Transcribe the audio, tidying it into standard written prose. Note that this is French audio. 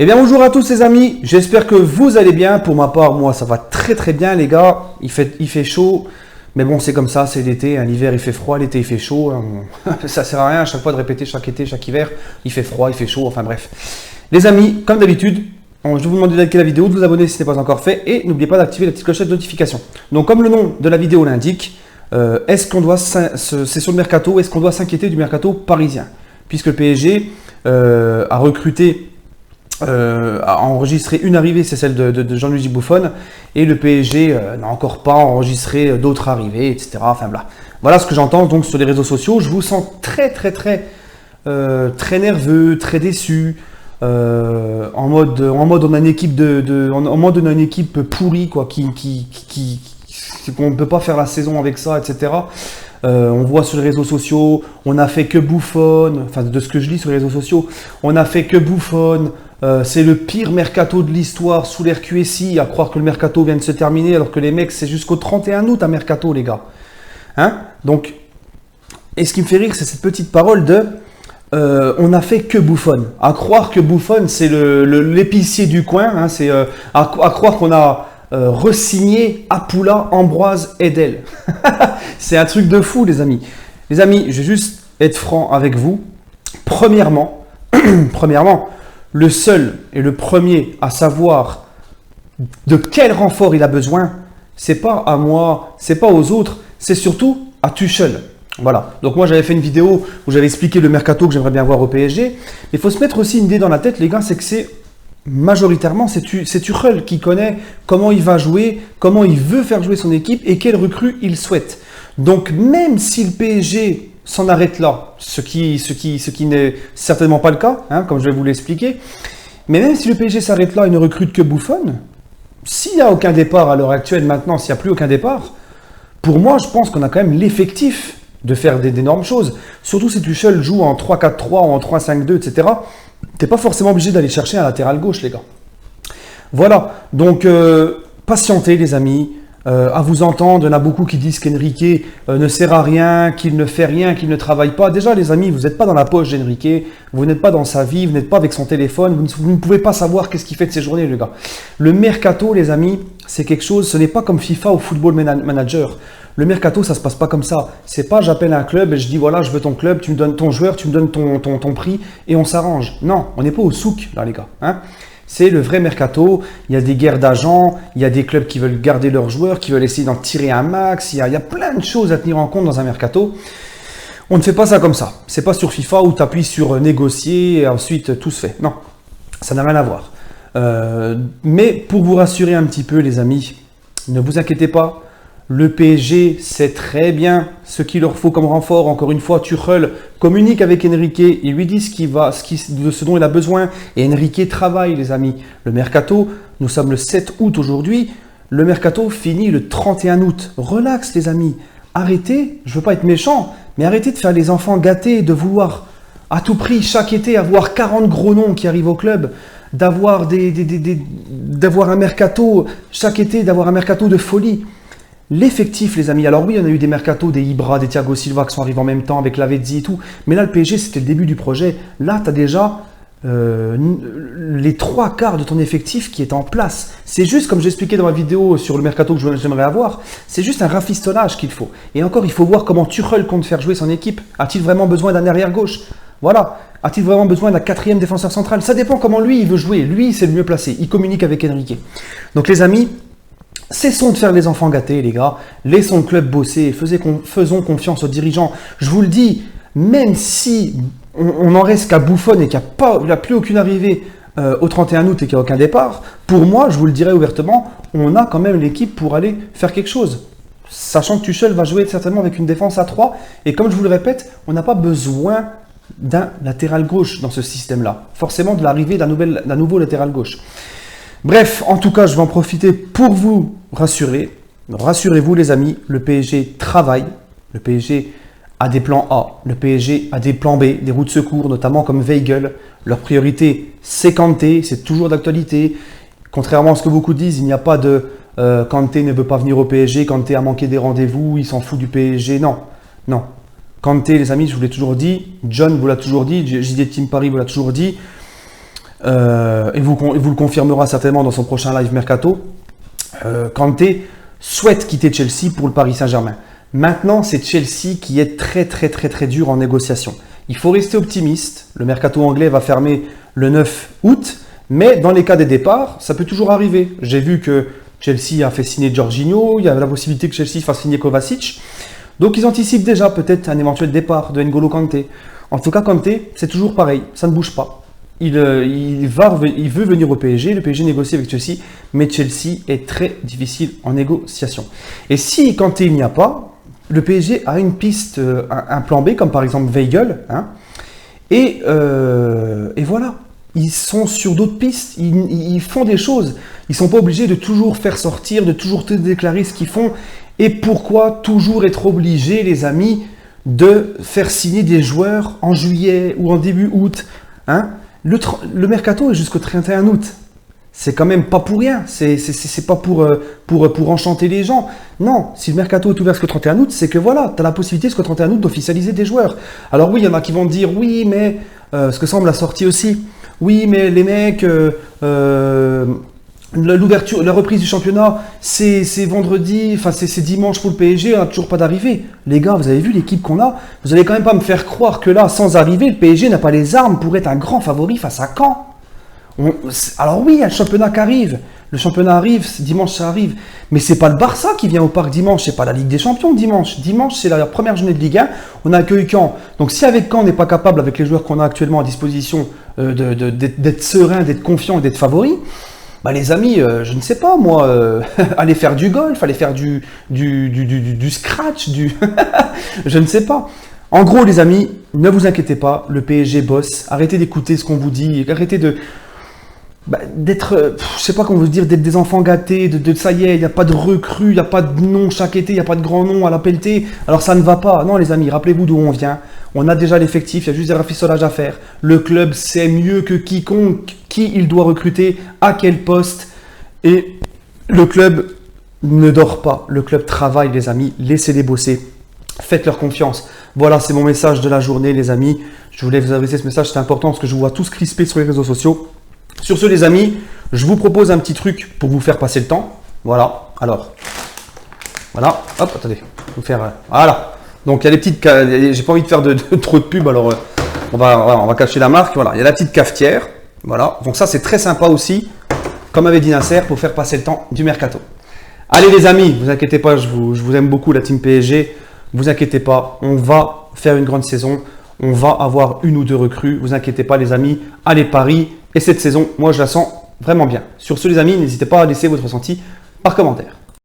Eh bien bonjour à tous les amis, j'espère que vous allez bien. Pour ma part, moi ça va très très bien les gars. Il fait chaud, mais bon c'est comme ça, c'est l'été. L'hiver il fait froid, l'été il fait chaud. Ça sert à rien à chaque fois de répéter chaque été, chaque hiver. Il fait froid, il fait chaud, enfin bref. Les amis, comme d'habitude, je vais vous demander de liker la vidéo, de vous abonner si ce n'est pas encore fait. Et n'oubliez pas d'activer la petite clochette de notification. Donc comme le nom de la vidéo l'indique, c'est sur le mercato, est-ce qu'on doit s'inquiéter du mercato parisien? Puisque le PSG a recruté... a enregistré une arrivée, c'est celle de Gianluigi Buffon, et le PSG n'a encore pas enregistré d'autres arrivées, etc. Enfin voilà ce que j'entends donc sur les réseaux sociaux. Je vous sens très très nerveux, très déçu, en mode on a une équipe en mode on a une équipe pourrie quoi, qu'on ne peut pas faire la saison avec ça, etc. On voit sur les réseaux sociaux, on a fait que Buffon, enfin de ce que je lis sur les réseaux sociaux, on a fait que Buffon. C'est le pire mercato de l'histoire sous l'ère QSI, à croire que le mercato vient de se terminer, alors que les mecs, c'est jusqu'au 31 août un mercato, les gars. Hein? Donc, et ce qui me fait rire, c'est cette petite parole de on a fait que Buffon. À croire que Buffon, c'est l'épicier du coin, hein, c'est à croire qu'on a re-signé Apula, Ambroise, Edel. C'est un truc de fou, les amis. Les amis, je vais juste être franc avec vous. Premièrement, le seul et le premier à savoir de quel renfort il a besoin, c'est pas à moi, c'est pas aux autres, c'est surtout à Tuchel. Voilà. Donc moi j'avais fait une vidéo où j'avais expliqué le mercato que j'aimerais bien voir au PSG. Il faut se mettre aussi une idée dans la tête, les gars, c'est que c'est majoritairement c'est Tuchel qui connaît comment il va jouer, comment il veut faire jouer son équipe et quelle recrue il souhaite. Donc même si le PSG s'en arrête là, ce qui n'est certainement pas le cas, hein, comme je vais vous l'expliquer. Mais même si le PSG s'arrête là et ne recrute que Buffon, s'il n'y a aucun départ à l'heure actuelle maintenant, s'il n'y a plus aucun départ, pour moi, je pense qu'on a quand même l'effectif de faire d'énormes choses. Surtout si Tuchel joue en 3-4-3 ou en 3-5-2, etc. Tu n'es pas forcément obligé d'aller chercher un latéral gauche, les gars. Voilà, donc patientez les amis. À vous entendre, il y en a beaucoup qui disent qu'Enrique ne sert à rien, qu'il ne fait rien, qu'il ne travaille pas. Déjà, les amis, vous n'êtes pas dans la poche d'Enrique, vous n'êtes pas dans sa vie, vous n'êtes pas avec son téléphone, vous ne pouvez pas savoir qu'est-ce qu'il fait de ses journées, les gars. Le mercato, les amis, c'est quelque chose, ce n'est pas comme FIFA ou Football Manager. Le mercato, ça ne se passe pas comme ça. C'est pas j'appelle un club et je dis voilà, je veux ton club, tu me donnes ton joueur, tu me donnes ton prix et on s'arrange. Non, on n'est pas au souk, là, les gars. Hein. C'est le vrai mercato, il y a des guerres d'agents, il y a des clubs qui veulent garder leurs joueurs, qui veulent essayer d'en tirer un max, il y a plein de choses à tenir en compte dans un mercato. On ne fait pas ça comme ça. C'est pas sur FIFA où tu appuies sur négocier et ensuite tout se fait. Non, ça n'a rien à voir. Mais pour vous rassurer un petit peu les amis, ne vous inquiétez pas. Le PSG sait très bien ce qu'il leur faut comme renfort. Encore une fois, Tuchel communique avec Enrique, il lui dit de ce dont il a besoin. Et Enrique travaille, les amis. Le mercato, nous sommes le 7 août aujourd'hui. Le mercato finit le 31 août. Relax, les amis. Arrêtez, je ne veux pas être méchant, mais arrêtez de faire les enfants gâtés, de vouloir à tout prix chaque été avoir 40 gros noms qui arrivent au club, d'avoir un mercato chaque été, d'avoir un mercato de folie. L'effectif, les amis, alors oui, on a eu des mercatos, des Ibra, des Thiago Silva qui sont arrivés en même temps avec Lavezzi et tout, mais là, le PSG, c'était le début du projet. Là, tu as déjà les 3/4 de ton effectif qui est en place. C'est juste, comme j'expliquais dans ma vidéo sur le mercato que j'aimerais avoir, c'est juste un rafistolage qu'il faut. Et encore, il faut voir comment Tuchel compte faire jouer son équipe. A-t-il vraiment besoin d'un arrière-gauche? Voilà. A-t-il vraiment besoin d'un 4e défenseur central? Ça dépend comment lui, il veut jouer. Lui, c'est le mieux placé. Il communique avec Enrique. Donc, les amis, cessons de faire les enfants gâtés, les gars. Laissons le club bosser. Faisons confiance aux dirigeants. Je vous le dis, même si on en reste qu'à Buffon et qu'il n'y a plus aucune arrivée au 31 août et qu'il n'y a aucun départ, pour moi, je vous le dirai ouvertement, on a quand même l'équipe pour aller faire quelque chose. Sachant que Tuchel va jouer certainement avec une défense à 3. Et comme je vous le répète, on n'a pas besoin d'un latéral gauche dans ce système-là. Forcément de l'arrivée d'un nouveau latéral gauche. Bref, en tout cas, je vais en profiter pour vous rassurer. Rassurez-vous les amis, le PSG travaille, le PSG a des plans A, le PSG a des plans B, des routes de secours, notamment comme Weigl. Leur priorité, c'est Kanté, c'est toujours d'actualité. Contrairement à ce que beaucoup disent, il n'y a pas de Kanté ne veut pas venir au PSG, Kanté a manqué des rendez-vous, il s'en fout du PSG. Non, non. Kanté, les amis, je vous l'ai toujours dit, John vous l'a toujours dit, JD Team Paris vous l'a toujours dit. et vous le confirmera certainement dans son prochain live mercato, Kanté souhaite quitter Chelsea pour le Paris Saint-Germain. Maintenant, c'est Chelsea qui est très dur en négociation. Il faut rester optimiste. Le mercato anglais va fermer le 9 août, mais dans les cas des départs, ça peut toujours arriver. J'ai vu que Chelsea a fait signer Jorginho, il y a la possibilité que Chelsea fasse signer Kovacic. Donc ils anticipent déjà peut-être un éventuel départ de N'Golo Kanté. En tout cas, Kanté, c'est toujours pareil, ça ne bouge pas. Il veut venir au PSG, le PSG négocie avec Chelsea, mais Chelsea est très difficile en négociation. Et si Kanté il n'y a pas, le PSG a une piste, un plan B, comme par exemple Weigl, hein, et voilà. Ils sont sur d'autres pistes, ils font des choses. Ils ne sont pas obligés de toujours faire sortir, de toujours te déclarer ce qu'ils font. Et pourquoi toujours être obligé, les amis, de faire signer des joueurs en juillet ou en début août, hein? Le mercato est jusqu'au 31 août. C'est quand même pas pour rien. C'est pas pour enchanter les gens. Non, si le mercato est ouvert jusqu'au 31 août, c'est que voilà, tu as la possibilité jusqu'au 31 août d'officialiser des joueurs. Alors oui, il y en a qui vont dire, oui, mais ce que semble la sortie aussi. Oui, mais les mecs, l'ouverture, la reprise du championnat, c'est vendredi, enfin c'est dimanche pour le PSG, on n'a toujours pas d'arrivée. Les gars, vous avez vu l'équipe qu'on a? Vous allez quand même pas me faire croire que là, sans arriver, le PSG n'a pas les armes pour être un grand favori face à Caen. Alors oui, il y a le championnat qui arrive. Le championnat arrive, dimanche ça arrive. Mais c'est pas le Barça qui vient au parc dimanche, c'est pas la Ligue des Champions dimanche. Dimanche, c'est la première journée de Ligue 1, on accueille Caen. Donc si avec Caen, on n'est pas capable, avec les joueurs qu'on a actuellement à disposition, d'être serein, d'être confiant et d'être favori, bah les amis, je ne sais pas moi, aller faire du golf, aller faire du scratch, je ne sais pas. En gros les amis, ne vous inquiétez pas, le PSG bosse, arrêtez d'écouter ce qu'on vous dit, arrêtez d'être, je sais pas comment vous dire, d'être des enfants gâtés, ça y est, il n'y a pas de recrues, il n'y a pas de nom chaque été, il n'y a pas de grand nom à la pelletée, alors ça ne va pas. Non les amis, rappelez-vous d'où on vient, on a déjà l'effectif, il y a juste des rafistolages à faire. Le club sait mieux que quiconque qui il doit recruter, à quel poste, et le club ne dort pas, le club travaille les amis, laissez-les bosser, faites-leur confiance. Voilà, c'est mon message de la journée les amis, je voulais vous adresser ce message, c'est important parce que je vous vois tous crispés sur les réseaux sociaux. Sur ce les amis, je vous propose un petit truc pour vous faire passer le temps. Voilà, alors, voilà, hop, attendez, vous faire, voilà. Donc il y a les petites, j'ai pas envie de faire trop de pub, alors on va cacher la marque. Voilà, il y a la petite cafetière, voilà. Donc ça c'est très sympa aussi, comme avait dit Nasser, pour faire passer le temps du mercato. Allez les amis, vous inquiétez pas, je vous aime beaucoup la team PSG. Vous inquiétez pas, on va faire une grande saison. On va avoir une ou deux recrues. Vous inquiétez pas les amis, allez Paris. Et cette saison, moi je la sens vraiment bien. Sur ce les amis, n'hésitez pas à laisser votre ressenti par commentaire.